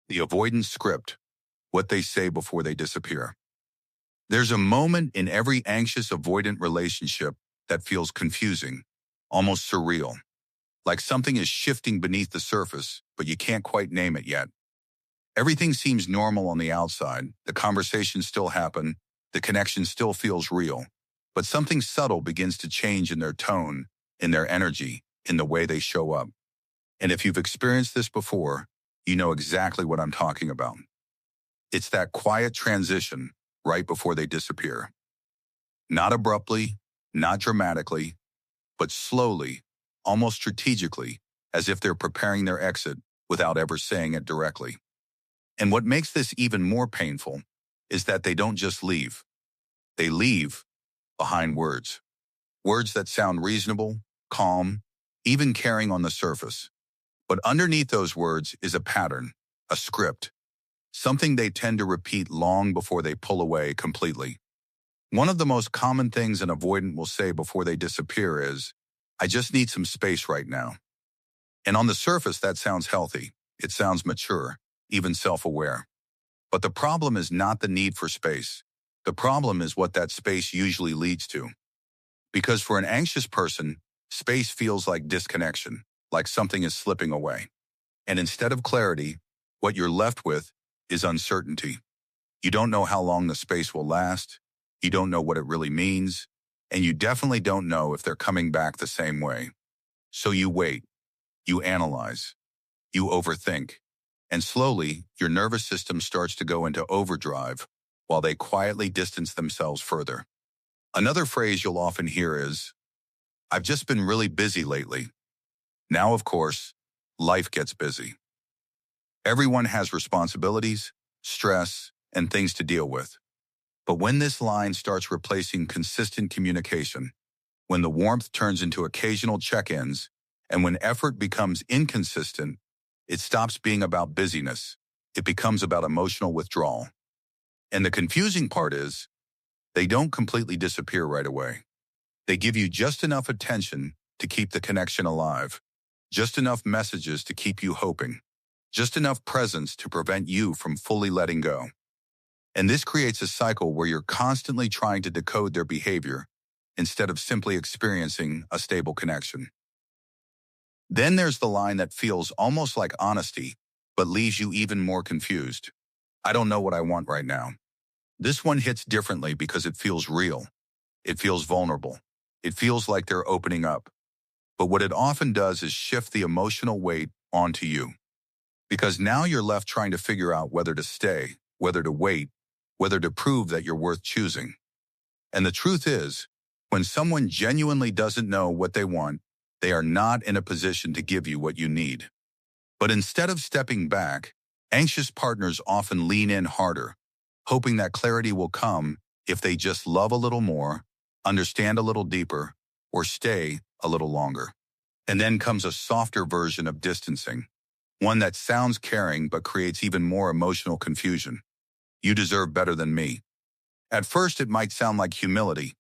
The avoidance script, what they say before they disappear. There's a moment in every anxious avoidant relationship that feels confusing, almost surreal, like something is shifting beneath the surface, but you can't quite name it yet. Everything seems normal on the outside, the conversations still happen, the connection still feels real, but something subtle begins to change in their tone, in their energy, in the way they show up. And if you've experienced this before, you know exactly what I'm talking about. It's that quiet transition right before they disappear. Not abruptly, not dramatically, but slowly, almost strategically, as if they're preparing their exit without ever saying it directly. And what makes this even more painful is that they don't just leave. They leave behind words. Words that sound reasonable, calm, even caring on the surface. But underneath those words is a pattern, a script, something they tend to repeat long before they pull away completely. One of the most common things an avoidant will say before they disappear is, "I just need some space right now." And on the surface, that sounds healthy. It sounds mature, even self-aware. But the problem is not the need for space. The problem is what that space usually leads to. Because for an anxious person, space feels like disconnection, like something is slipping away. And instead of clarity, what you're left with is uncertainty. You don't know how long the space will last, you don't know what it really means, and you definitely don't know if they're coming back the same way. So you wait, you analyze, you overthink, and slowly your nervous system starts to go into overdrive while they quietly distance themselves further. Another phrase you'll often hear is, "I've just been really busy lately." Now, of course, life gets busy. Everyone has responsibilities, stress, and things to deal with. But when this line starts replacing consistent communication, when the warmth turns into occasional check-ins, and when effort becomes inconsistent, it stops being about busyness. It becomes about emotional withdrawal. And the confusing part is, they don't completely disappear right away. They give you just enough attention to keep the connection alive, just enough messages to keep you hoping, just enough presence to prevent you from fully letting go. And this creates a cycle where you're constantly trying to decode their behavior instead of simply experiencing a stable connection. Then there's the line that feels almost like honesty, but leaves you even more confused. "I don't know what I want right now." This one hits differently because it feels real. It feels vulnerable. It feels like they're opening up. But what it often does is shift the emotional weight onto you. Because now you're left trying to figure out whether to stay, whether to wait, whether to prove that you're worth choosing. And the truth is, when someone genuinely doesn't know what they want, they are not in a position to give you what you need. But instead of stepping back, anxious partners often lean in harder, hoping that clarity will come if they just love a little more, understand a little deeper, or stay a little longer. And then comes a softer version of distancing, one that sounds caring but creates even more emotional confusion. "You deserve better than me." At first, it might sound like humility.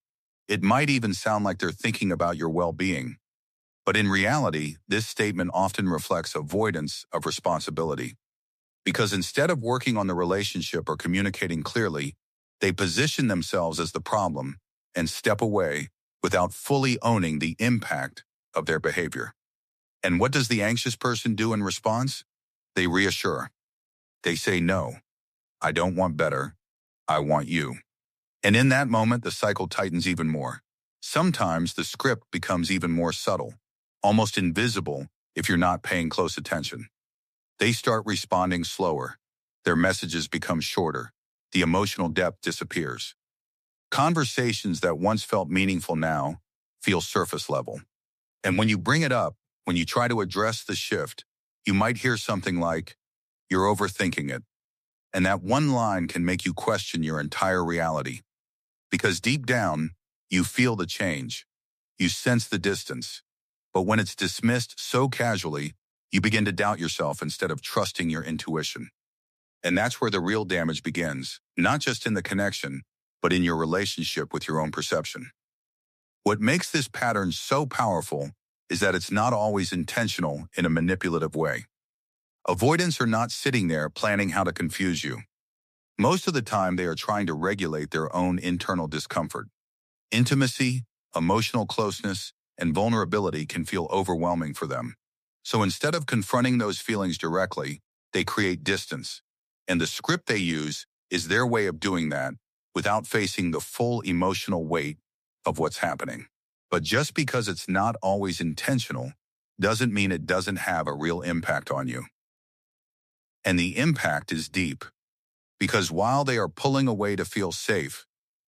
It might even sound like they're thinking about your well-being. But in reality, this statement often reflects avoidance of responsibility. Because instead of working on the relationship or communicating clearly, they position themselves as the problem and step away without fully owning the impact of their behavior. And what does the anxious person do in response? They reassure. They say, "No, I don't want better. I want you." And in that moment, the cycle tightens even more. Sometimes the script becomes even more subtle, almost invisible if you're not paying close attention. They start responding slower. Their messages become shorter. The emotional depth disappears. Conversations that once felt meaningful now feel surface level. And when you bring it up, when you try to address the shift, you might hear something like, "You're overthinking it." And that one line can make you question your entire reality. Because deep down, you feel the change. You sense the distance. But when it's dismissed so casually, you begin to doubt yourself instead of trusting your intuition. And that's where the real damage begins, not just in the connection, but in your relationship with your own perception. What makes this pattern so powerful is that it's not always intentional in a manipulative way. Avoidants are not sitting there planning how to confuse you. Most of the time, they are trying to regulate their own internal discomfort. Intimacy, emotional closeness, and vulnerability can feel overwhelming for them. So instead of confronting those feelings directly, they create distance. And the script they use is their way of doing that without facing the full emotional weight of what's happening. But just because it's not always intentional doesn't mean it doesn't have a real impact on you. And the impact is deep. Because while they are pulling away to feel safe,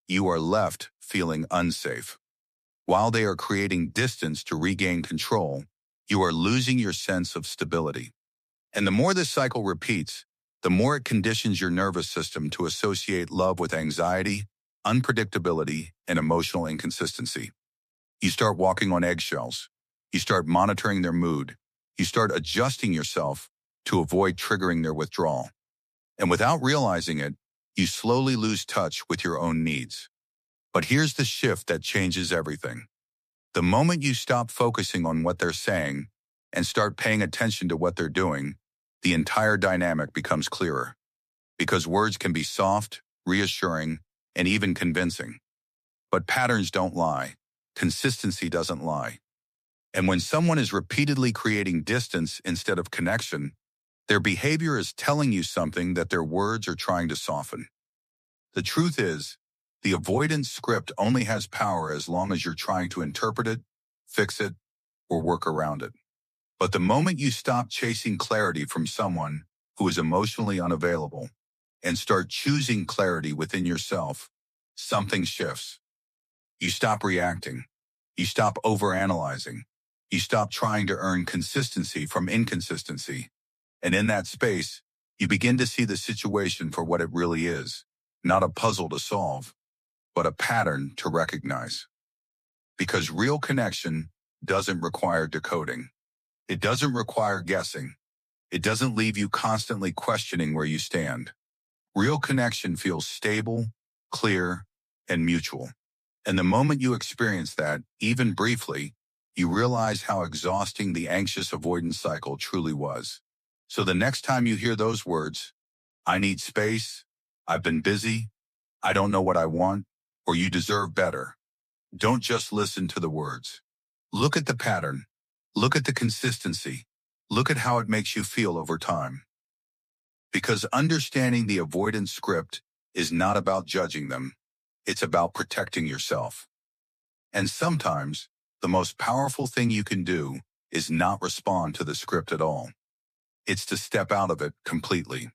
you are left feeling unsafe. While they are creating distance to regain control, you are losing your sense of stability. And the more this cycle repeats, the more it conditions your nervous system to associate love with anxiety, unpredictability, and emotional inconsistency. You start walking on eggshells. You start monitoring their mood. You start adjusting yourself to avoid triggering their withdrawal. And without realizing it, you slowly lose touch with your own needs. But here's the shift that changes everything. The moment you stop focusing on what they're saying and start paying attention to what they're doing, the entire dynamic becomes clearer. Because words can be soft, reassuring, and even convincing. But patterns don't lie. Consistency doesn't lie. And when someone is repeatedly creating distance instead of connection, their behavior is telling you something that their words are trying to soften. The truth is, the avoidance script only has power as long as you're trying to interpret it, fix it, or work around it. But the moment you stop chasing clarity from someone who is emotionally unavailable and start choosing clarity within yourself, something shifts. You stop reacting. You stop overanalyzing. You stop trying to earn consistency from inconsistency. And in that space, you begin to see the situation for what it really is, not a puzzle to solve, but a pattern to recognize. Because real connection doesn't require decoding. It doesn't require guessing. It doesn't leave you constantly questioning where you stand. Real connection feels stable, clear, and mutual. And the moment you experience that, even briefly, you realize how exhausting the anxious avoidance cycle truly was. So the next time you hear those words, I need space, I've been busy, I don't know what I want, or you deserve better, don't just listen to the words. Look at the pattern. Look at the consistency. Look at how it makes you feel over time. Because understanding the avoidance script is not about judging them. It's about protecting yourself. And sometimes, the most powerful thing you can do is not respond to the script at all. It's to step out of it completely.